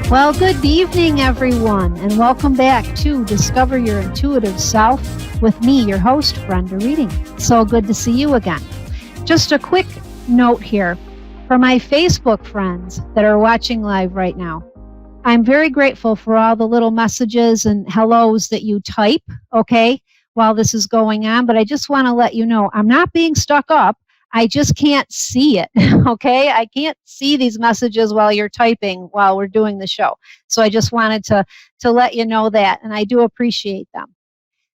Well, good evening, everyone, and welcome back to Discover Your Intuitive Self with me, your host, Brenda Reading. So good to see you again. Just a quick note here for my Facebook friends that are watching live right now. I'm very grateful for all the little messages and hellos that you type, okay, while this is going on. But I just want to let you know I'm not being stuck up. I just can't see it, okay? I can't see these messages while you're typing while we're doing the show. So I just wanted to let you know that, and I do appreciate them.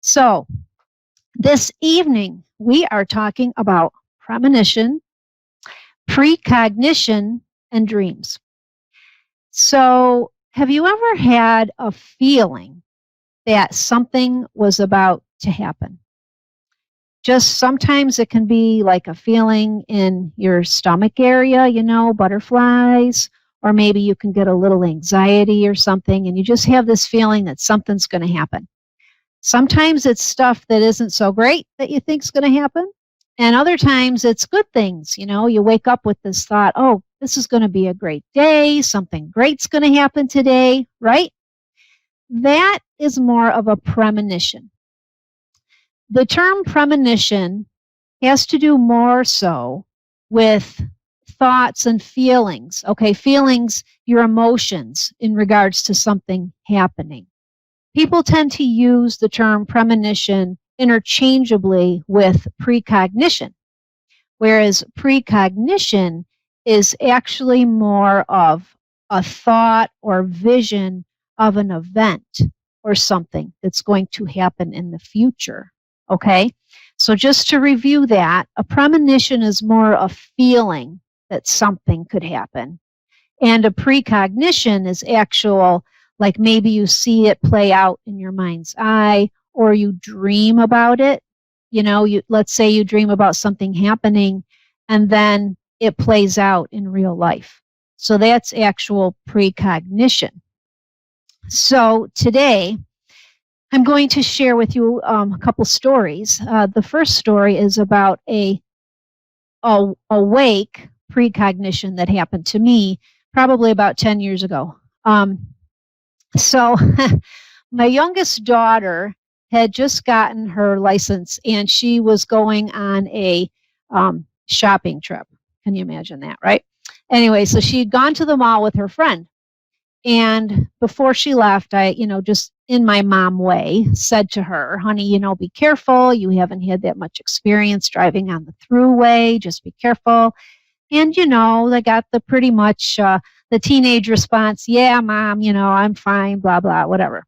So this evening, we are talking about premonition, precognition, and dreams. So have you ever had a feeling that something was about to happen? Just sometimes it can be like a feeling in your stomach area, butterflies, or maybe you can get a little anxiety or something, and you just have this feeling that something's going to happen. Sometimes it's stuff that isn't so great that you think is going to happen, and other times it's good things. You wake up with this thought, oh, this is going to be a great day, something great's going to happen today, right? That is more of a premonition. The term premonition has to do more so with thoughts and feelings. Okay, feelings, your emotions in regards to something happening. People tend to use the term premonition interchangeably with precognition, whereas precognition is actually more of a thought or vision of an event or something that's going to happen in the future. Okay, so just to review that, a premonition is more a feeling that something could happen. And a precognition is actual, like maybe you see it play out in your mind's eye, or you dream about it. Let's say you dream about something happening, and then it plays out in real life. So that's actual precognition. So today, I'm going to share with you a couple stories. The first story is about a awake precognition that happened to me probably about 10 years ago. So my youngest daughter had just gotten her license, and she was going on a shopping trip. Can you imagine that, right? Anyway, so she'd gone to the mall with her friend. And before she left, I, just in my mom way, said to her, honey, be careful. You haven't had that much experience driving on the thruway. Just be careful. And, they got the pretty much the teenage response, yeah, mom, I'm fine, blah, blah, whatever.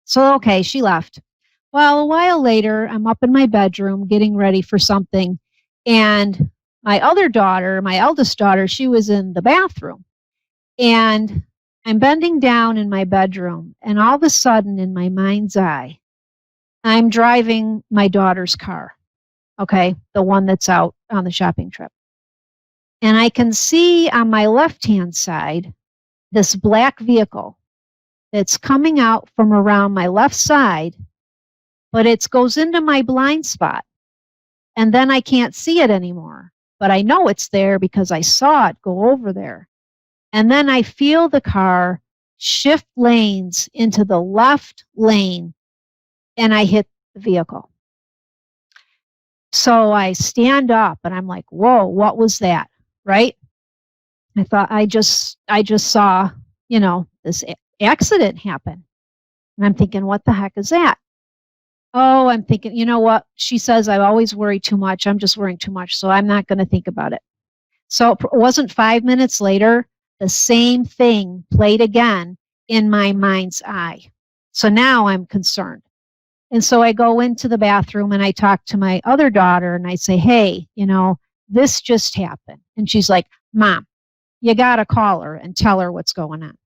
So, okay, she left. Well, a while later, I'm up in my bedroom getting ready for something. And my other daughter, my eldest daughter, she was in the bathroom. And I'm bending down in my bedroom, and all of a sudden, in my mind's eye, I'm driving my daughter's car, okay, the one that's out on the shopping trip. And I can see on my left-hand side this black vehicle that's coming out from around my left side, but it goes into my blind spot, and then I can't see it anymore. But I know it's there because I saw it go over there. And then I feel the car shift lanes into the left lane, and I hit the vehicle. So I stand up, and I'm like, whoa, what was that, right? I thought I just saw, this accident happen. And I'm thinking, what the heck is that? Oh, I'm thinking, you know what? She says I always worry too much. I'm just worrying too much, so I'm not going to think about it. So it wasn't 5 minutes later, the same thing played again in my mind's eye. So now I'm concerned. And so I go into the bathroom and I talk to my other daughter and I say, hey, this just happened. And she's like, Mom, you got to call her and tell her what's going on.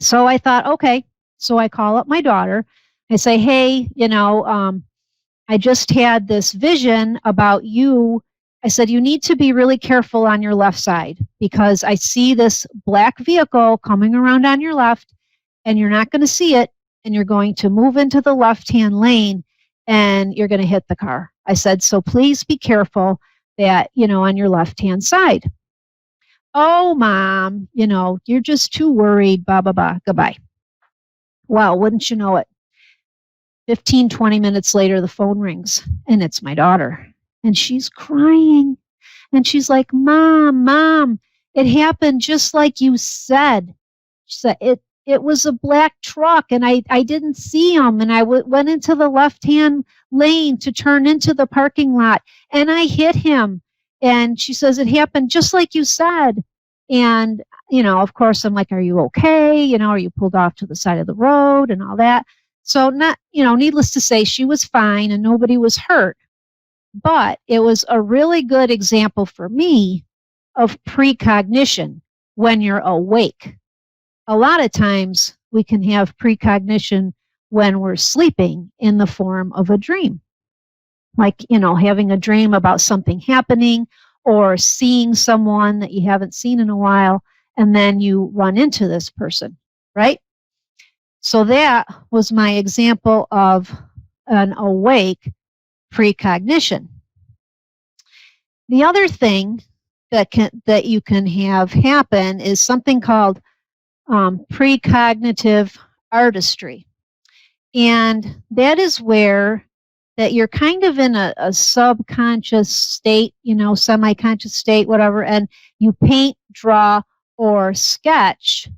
So I thought, okay. So I call up my daughter. I say, hey, I just had this vision about you. I said, you need to be really careful on your left side because I see this black vehicle coming around on your left, and you're not going to see it, and you're going to move into the left-hand lane, and you're going to hit the car. I said, so please be careful that, on your left-hand side. oh, mom, you're just too worried, blah, blah, blah, goodbye. Well, wouldn't you know it? 15, 20 minutes later, the phone rings and it's my daughter and she's crying and she's like, Mom, it happened just like you said. She said, it was a black truck and I didn't see him and I went into the left-hand lane to turn into the parking lot and I hit him. And she says, it happened just like you said. And, of course, I'm like, are you okay? Are you pulled off to the side of the road and all that? So needless to say, she was fine and nobody was hurt. But it was a really good example for me of precognition when you're awake. A lot of times we can have precognition when we're sleeping in the form of a dream. Like, having a dream about something happening or seeing someone that you haven't seen in a while, and then you run into this person, right? So that was my example of an awake precognition. The other thing that you can have happen is something called precognitive artistry. And that is where that you're kind of in a subconscious state, semi-conscious state, whatever, and you paint, draw, or sketch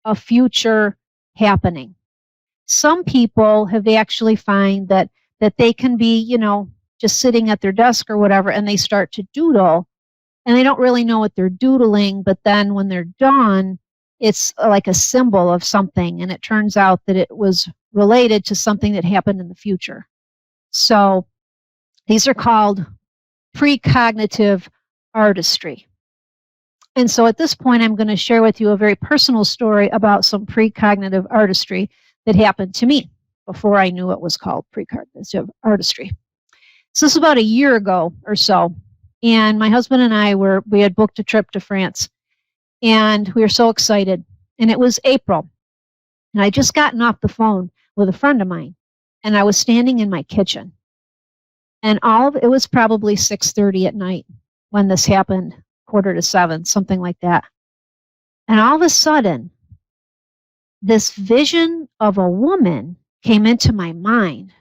a future happening. Some people have actually find that they can be, just sitting at their desk or whatever, and they start to doodle, and they don't really know what they're doodling, but then when they're done, it's like a symbol of something, and it turns out that it was related to something that happened in the future. So these are called precognitive artistry. And so at this point, I'm going to share with you a very personal story about some precognitive artistry that happened to me before I knew it was called precognitive artistry. So this was about a year ago or so, and my husband and I we had booked a trip to France, and we were so excited. And it was April, and I just gotten off the phone with a friend of mine, and I was standing in my kitchen, and it was probably 6:30 at night when this happened, 6:45, something like that. And all of a sudden, this vision of a woman came into my mind.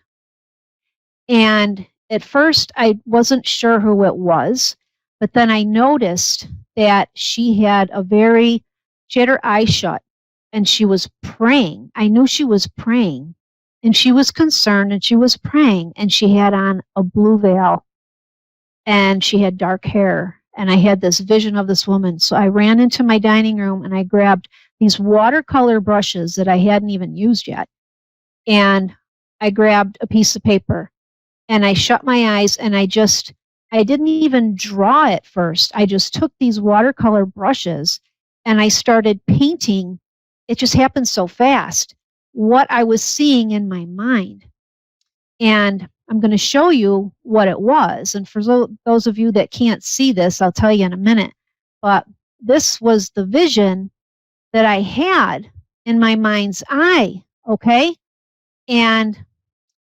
And at first, I wasn't sure who it was, but then I noticed that she had her eyes shut, and she was praying. I knew she was praying, and she was concerned, and she was praying, and she had on a blue veil, and she had dark hair, and I had this vision of this woman. So I ran into my dining room, and I grabbed these watercolor brushes that I hadn't even used yet, and I grabbed a piece of paper, and I shut my eyes, and I didn't even draw at first. I just took these watercolor brushes, and I started painting. It just happened so fast, what I was seeing in my mind. And I'm going to show you what it was. And for those of you that can't see this, I'll tell you in a minute. But this was the vision that I had in my mind's eye, okay? And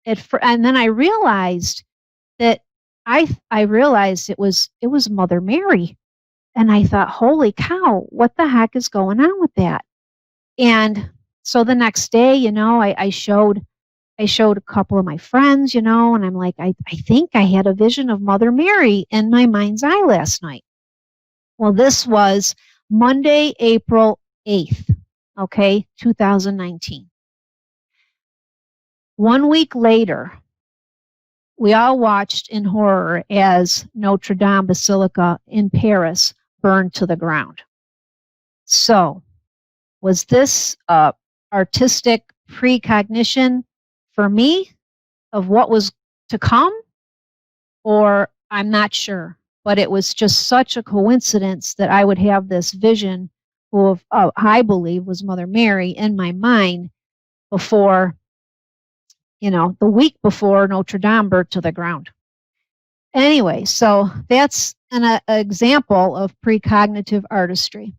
then I realized that I realized it was Mother Mary. And I thought, holy cow, what the heck is going on with that? And so the next day, I showed a couple of my friends, and I'm like, I think I had a vision of Mother Mary in my mind's eye last night. Well, this was Monday, April 8th, 2019. 1 week later, we all watched in horror as Notre Dame Basilica in Paris burned to the ground. So, was this artistic precognition for me of what was to come? Or I'm not sure, but it was just such a coincidence that I would have this vision of, I believe was Mother Mary in my mind before, the week before Notre Dame burned to the ground. Anyway, so that's an example of precognitive artistry.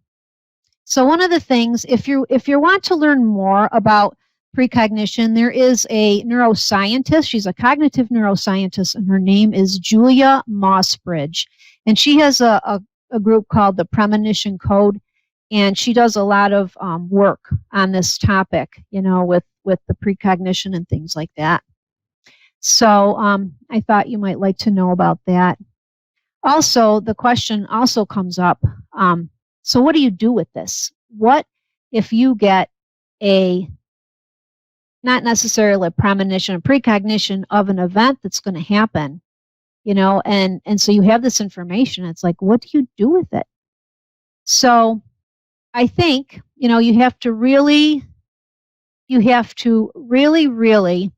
So one of the things, if you want to learn more about precognition, there is a neuroscientist. She's a cognitive neuroscientist, and her name is Julia Mossbridge. And she has a a group called the Premonition Code, and she does a lot of work on this topic, with the precognition and things like that. So I thought you might like to know about that. Also, the question also comes up, so what do you do with this? What if you get not necessarily a premonition, a precognition of an event that's going to happen, and so you have this information. It's like, what do you do with it? So I think, you have to really, really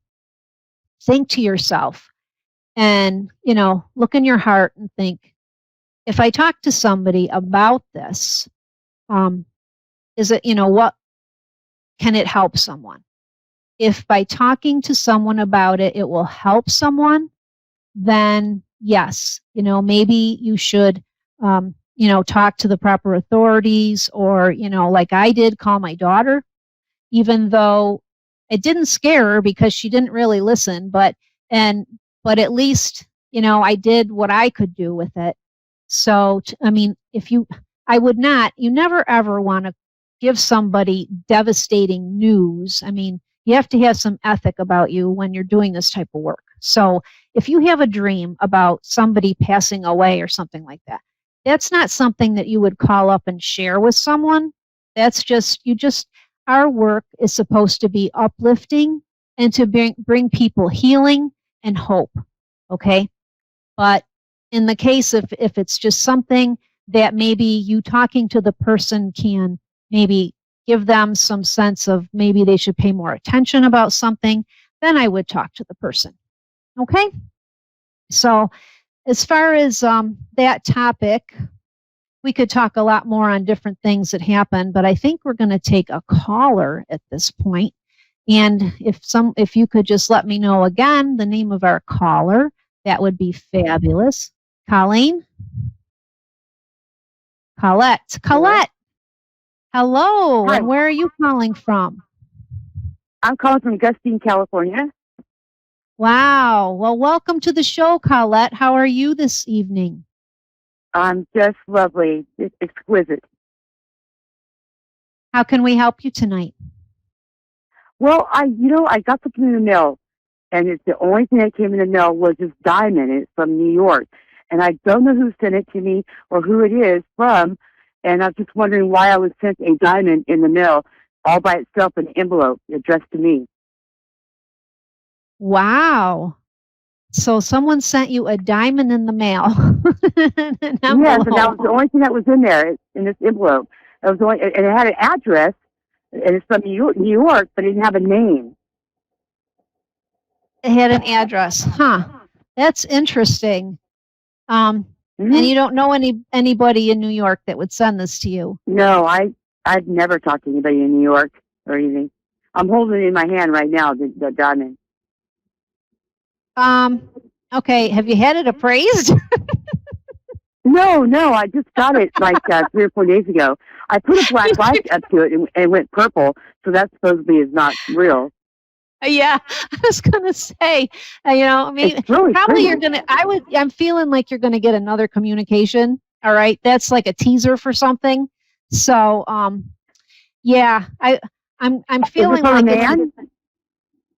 think to yourself and, look in your heart and think, if I talk to somebody about this, is it, what can it help someone? If by talking to someone about it, it will help someone, then yes, maybe you should, talk to the proper authorities, or, like I did, call my daughter, even though it didn't scare her because she didn't really listen, but at least, I did what I could do with it. So, you never ever want to give somebody devastating news. You have to have some ethic about you when you're doing this type of work. So if you have a dream about somebody passing away or something like that, that's not something that you would call up and share with someone. That's our work is supposed to be uplifting and to bring people healing and hope. Okay. But in the case if it's just something that maybe you talking to the person can maybe give them some sense of maybe they should pay more attention about something, then I would talk to the person. Okay? So as far as that topic, we could talk a lot more on different things that happen, but I think we're going to take a caller at this point. And if you could just let me know again the name of our caller, that would be fabulous. Colleen? Colette. Hello. Hi. And where are you calling from? I'm calling from Gustine, California. Wow. Well, welcome to the show, Colette. How are you this evening? I'm just lovely. It's exquisite. How can we help you tonight? Well, I got something in the mail, and it's the only thing that came in the mail was this diamond. It's from New York, and I don't know who sent it to me or who it is from, and I'm just wondering why I was sent a diamond in the mail all by itself in an envelope addressed to me. Wow. So someone sent you a diamond in the mail. Yes, and that was the only thing that was in there in this envelope. It was and it had an address, and it's from New York, but it didn't have a name. It had an address. Huh. That's interesting. And you don't know anybody in New York that would send this to you? No, I've never talked to anybody in New York or anything. I'm holding it in my hand right now, the diamond. Okay. Have you had it appraised? No, I just got it like 3 or 4 days ago. I put a black light up to it and it went purple, so that supposedly is not real. Yeah, I was gonna say, it's really probably pretty. I'm feeling like you're gonna get another communication. All right, that's like a teaser for something. So, yeah, I'm feeling like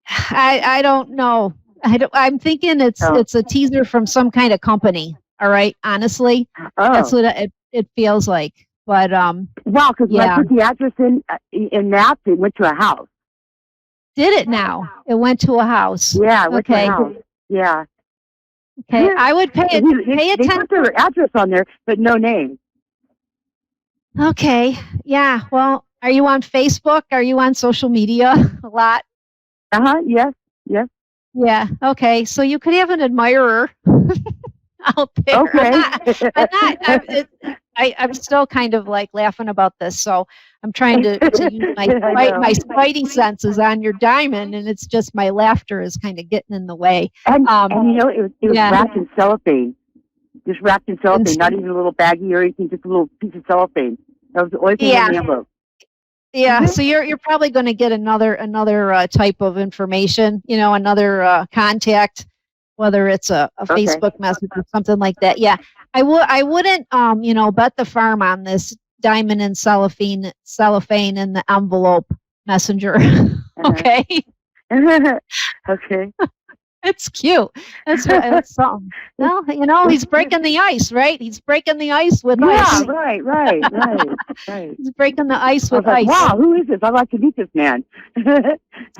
I don't know. I'm thinking it's a teaser from some kind of company. All right, honestly, that's what it feels like. But wow, because when I put the address in maps, it went to a house. Did it now? It went to a house. Yeah, it went to a house. Yeah. Okay, I would pay attention. They put their address on there, but no name. Okay, yeah. Well, are you on Facebook? Are you on social media a lot? Yes. Yeah. Okay, so you could have an admirer out there. Okay. I'm still kind of like laughing about this, so I'm trying to use my spidey senses on your diamond, and it's just my laughter is kind of getting in the way. And it was wrapped in cellophane, just wrapped in cellophane, not even a little baggie or anything, just a little piece of cellophane. That was the only thing in the envelope. Yeah, so you're probably going to get another type of information, another contact whether it's a Okay. Facebook message or something like that. Yeah, I wouldn't bet the farm on this diamond and cellophane in the envelope messenger. Uh-huh. Okay, Okay. it's cute. That's something. Well, he's breaking the ice, right? He's breaking the ice with Yeah, ice. right. He's breaking the ice I was with like, ice. wow, who is this? I'd like to meet this man.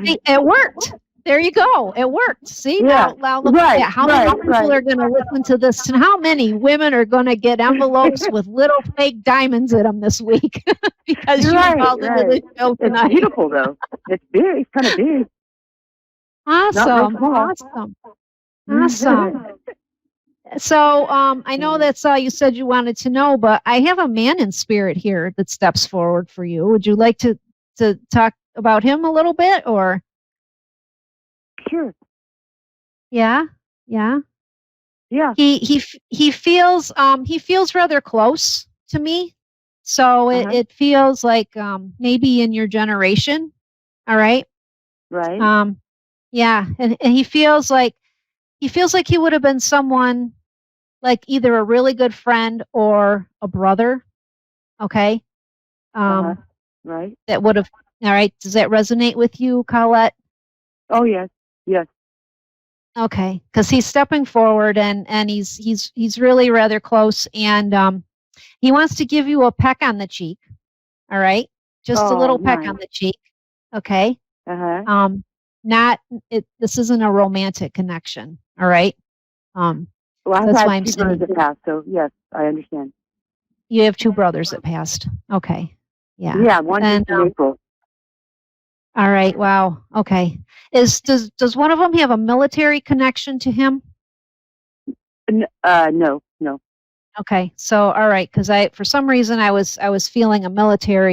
See, it worked. There you go. It worked. See, Yeah. now look at that. How many people Right. are going to listen to this, and how many women are going to get envelopes with little fake diamonds in them this week because you called into the show It's tonight? beautiful though. It's big. It's kind of big. Not real small. Awesome. So, I know that's all you said you wanted to know, but I have a man in spirit here that steps forward for you. Would you like to talk about him a little bit, or? Sure. Yeah. He feels rather close to me. So it feels like maybe in your generation. All right. Right. Yeah, and he feels like he would have been someone like either a really good friend or a brother. Okay. Right. That would have. All right. Does that resonate with you, Colette? Oh yes. Okay, because he's stepping forward and he's really rather close, and he wants to give you a peck on the cheek. All right, just a little peck on the cheek. Okay. Not it. This isn't a romantic connection. All right. Well, I've that's why had I'm two saying brothers that passed, so yes, I understand. you have two brothers that passed. Okay. Yeah. Yeah, one just in April. All right. Wow. Okay. Does one of them have a military connection to him? No. Okay. So, all right, because for some reason I was feeling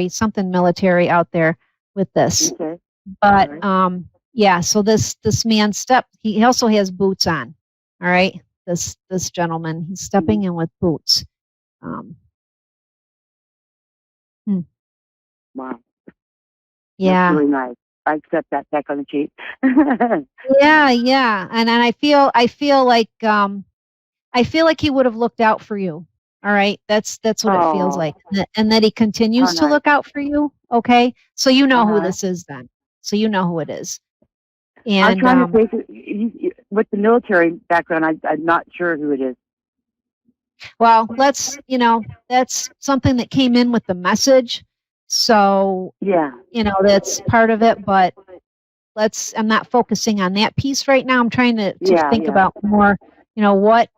something military out there with this. Okay. But Right. yeah. So this man he also has boots on. All right. This gentleman, he's stepping in with boots. Wow. Yeah. That's really nice. I accept that peck on the cheek. Yeah. And I feel like he would have looked out for you. All right. That's what it feels like. And that he continues to look out for you. Okay. So you know who this is then. So you know who it is. And I'm trying to place it with the military background. I'm not sure who it is. Well, that's something that came in with the message. So yeah, that's part of it, but I'm not focusing on that piece right now. I'm trying to think about more, what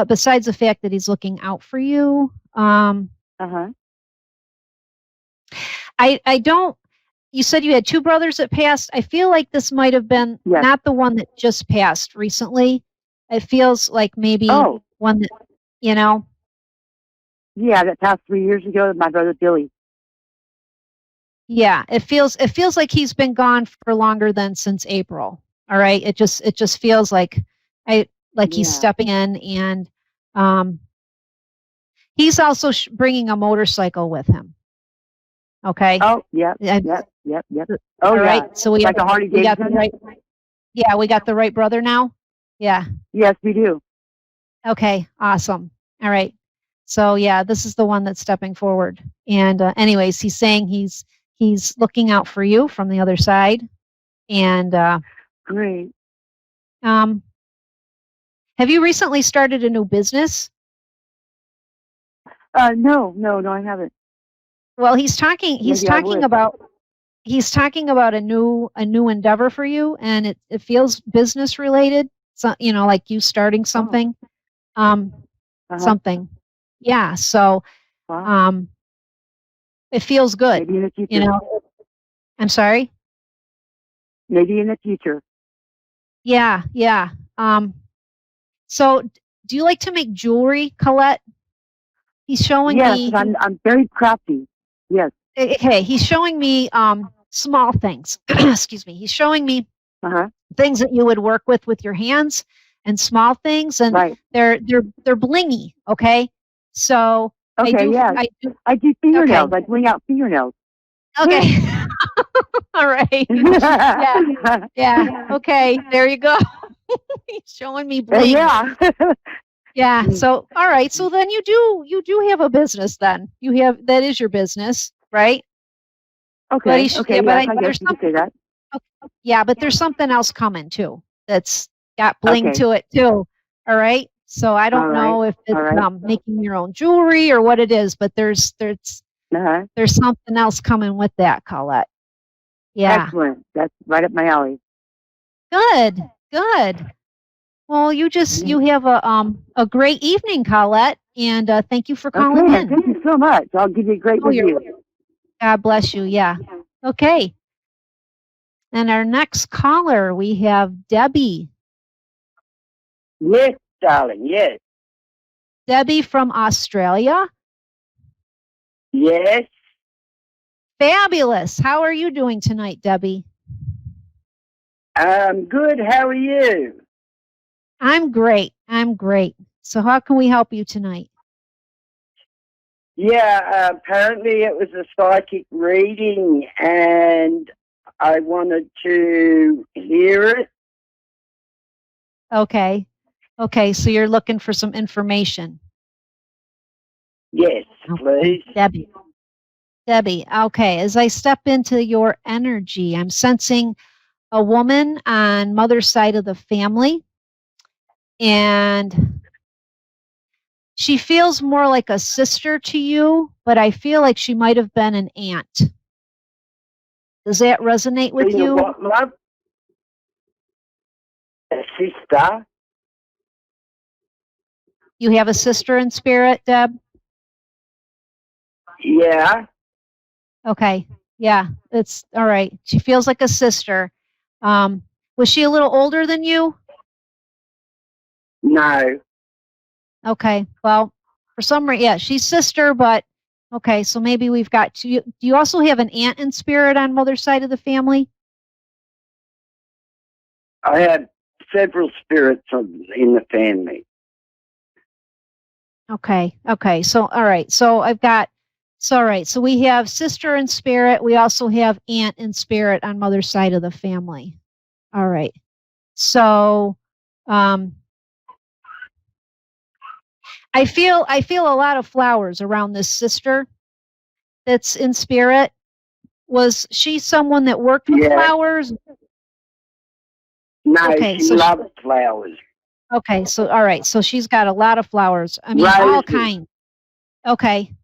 besides the fact that he's looking out for you. I don't. You said you had two brothers that passed. I feel like this might have been not the one that just passed recently. It feels like maybe one that, Yeah, that passed 3 years ago. My brother Billy. Yeah, it feels like he's been gone for longer than since April. All right, it just feels like he's stepping in, and he's also bringing a motorcycle with him. Okay. Oh, yep. Oh, all right. So we got the right. Yeah, we got the right brother now. Yeah. Yes, we do. Okay. Awesome. All right. So yeah, this is the one that's stepping forward. And anyways, he's saying he's looking out for you from the other side. And great. Have you recently started a new business? No, I haven't. Well, he's talking about a new endeavor for you, and it feels business related. So, like you starting something. Something. Yeah. So it feels good. Maybe in the future. I'm sorry? Maybe in the future. Yeah. So do you like to make jewelry, Colette? He's showing me. Yes, I'm very crafty. Yes. Okay, he's showing me small things. Excuse me. He's showing me things that you would work with your hands, and small things, and they're blingy. Okay, so I do fingernails. Okay. I bling out fingernails. Okay. All right. Yeah. Okay. There you go. He's showing me bling. Yeah. Yeah. So, all right. So then you do have a business then. That is your business, right? Okay. Okay. But Yes, I guess there's you could say that. yeah, but there's something else coming too that's got bling Okay. to it too. All right. So I All don't right. know if All it's right. making your own jewelry or what it is, but Uh-huh. there's something else coming with that, Colette. Yeah. Excellent. That's right up my alley. Good. Good. Well, Mhm. you have a great evening, Colette, and thank you for calling Okay. in. Thank you so much. I'll give you a great Oh, you're review. God bless you. Yeah. Okay. And our next caller, we have Debbie. Yes, darling, yes. Debbie from Australia. Yes, Fabulous. How are you doing tonight, Debbie? I'm good. How are you? I'm great. I'm great. So how can we help you tonight? Yeah, apparently it was a psychic reading and I wanted to hear it. Okay. Okay, so you're looking for some information. Yes, Okay. please. Debbie, okay, as I step into your energy, I'm sensing a woman on mother's side of the family, and she feels more like a sister to you, but I feel like she might have been an aunt. Does that resonate with Being a you? what, love? A sister? You have a sister in spirit, Deb? Yeah. Okay. Yeah, it's all right. She feels like a sister. Was she a little older than you? No. Okay. Well, for some reason, yeah, she's sister, but okay. So maybe we've got two. Do you also have an aunt in spirit on mother's side of the family? I have several spirits in the family. Okay. Okay. So, all right. So I've got, so, all right. So we have sister in spirit. We also have aunt in spirit on mother's side of the family. All right. So, um, I feel a lot of flowers around this sister that's in spirit. Was she someone that worked with Yeah. flowers? No, Okay. she loves flowers. Okay. So, all right. So she's got a lot of flowers. I mean, all Roses. kinds. Okay.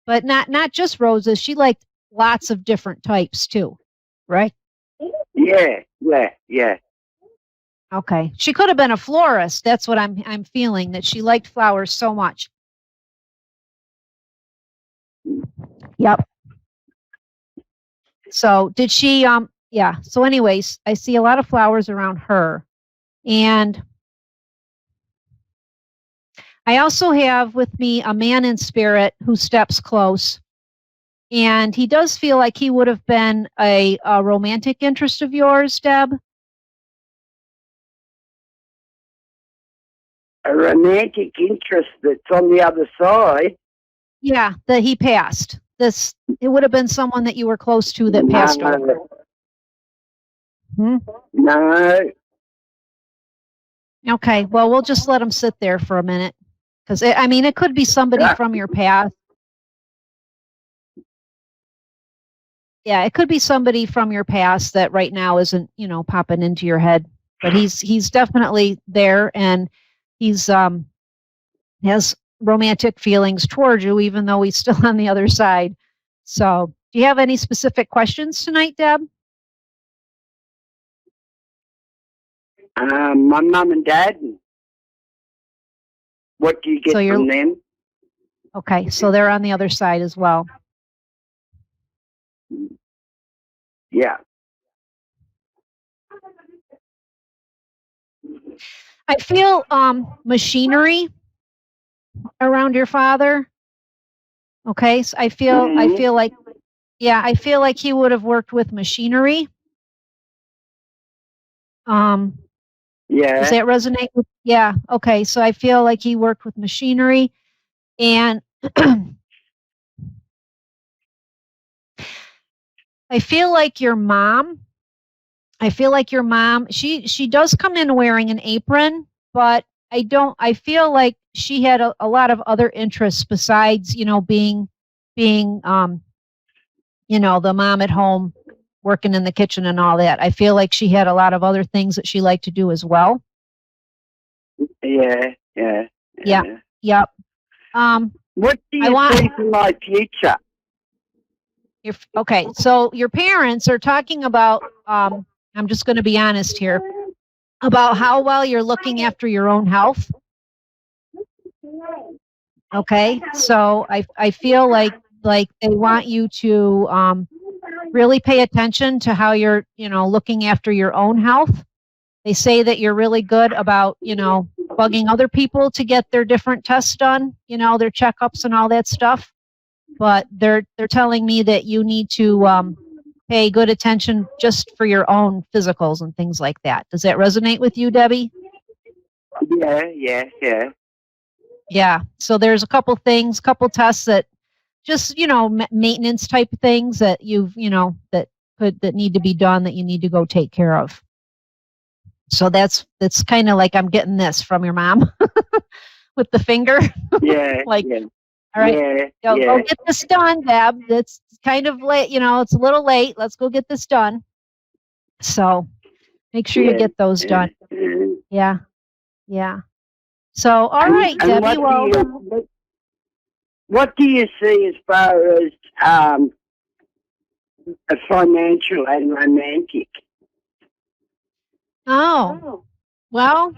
But not just roses. She liked lots of different types too, right? Yeah, yeah, yeah. Okay. She could have been a florist. That's what I'm feeling, that she liked flowers so much. Yep. So did she yeah. So anyways, I see a lot of flowers around her. And I also have with me a man in spirit who steps close. And he does feel like he would have been a romantic interest of yours, Deb. A romantic interest that's on the other side. Yeah, that he passed. It would have been someone that you were close to that passed over. Hmm? No. Okay, well, we'll just let him sit there for a minute. Because, I mean, it could be somebody from your past. Yeah, it could be somebody from your past that right now isn't, popping into your head. But he's definitely there, and he's has romantic feelings toward you, even though he's still on the other side. So, do you have any specific questions tonight, Deb? My mum and dad. What do you get from them? Okay, so they're on the other side as well. Yeah. I feel machinery around your father. Okay, so I feel like I feel like he would have worked with machinery. Does that resonate with? Yeah, okay, so I feel like he worked with machinery, and I feel like your mom, I feel like your mom, she does come in wearing an apron, but I feel like she had a lot of other interests besides, being the mom at home working in the kitchen and all that. I feel like she had a lot of other things that she liked to do as well. Yeah. Yeah. Yep. What do you see for my future? Okay, so your parents are talking about, I'm just going to be honest here, about how well you're looking after your own health. Okay, so I feel like they want you to really pay attention to how you're, looking after your own health. They say that you're really good about, bugging other people to get their different tests done, their checkups and all that stuff. But they're telling me that you need to pay good attention just for your own physicals and things like that. Does that resonate with you, Debbie? Yeah. Yeah. So there's a couple tests that just, maintenance type things that that need to be done that you need to go take care of. So that's kind of like I'm getting this from your mom with the finger. Yeah. Yeah. All right. Go get this done, Deb. It's kind of late, it's a little late. Let's go get this done. So make sure you get those done. Yeah. So, all right, Debbie. What do you see as far as a financial and romantic? Oh, well,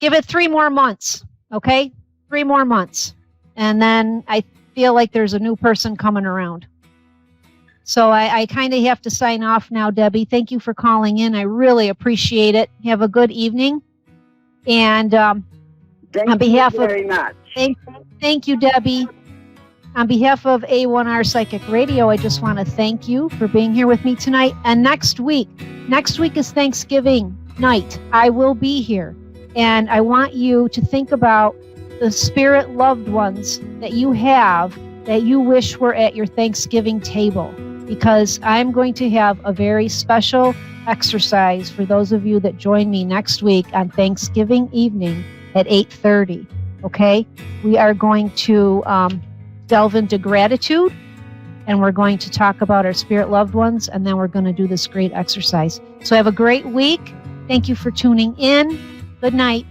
give it 3 more months. Okay, 3 more months, and then I feel like there's a new person coming around. So I kind of have to sign off now, Debbie. Thank you for calling in. I really appreciate it. Have a good evening. And on behalf of thank you, Debbie. On behalf of A1R Psychic Radio, I just want to thank you for being here with me tonight. And next week is Thanksgiving night. I will be here. And I want you to think about the spirit loved ones that you have that you wish were at your Thanksgiving table, because I'm going to have a very special exercise for those of you that join me next week on Thanksgiving evening at 8:30. Okay? We are going to delve into gratitude, and we're going to talk about our spirit loved ones, and then we're going to do this great exercise. So have a great week. Thank you for tuning in. Good night.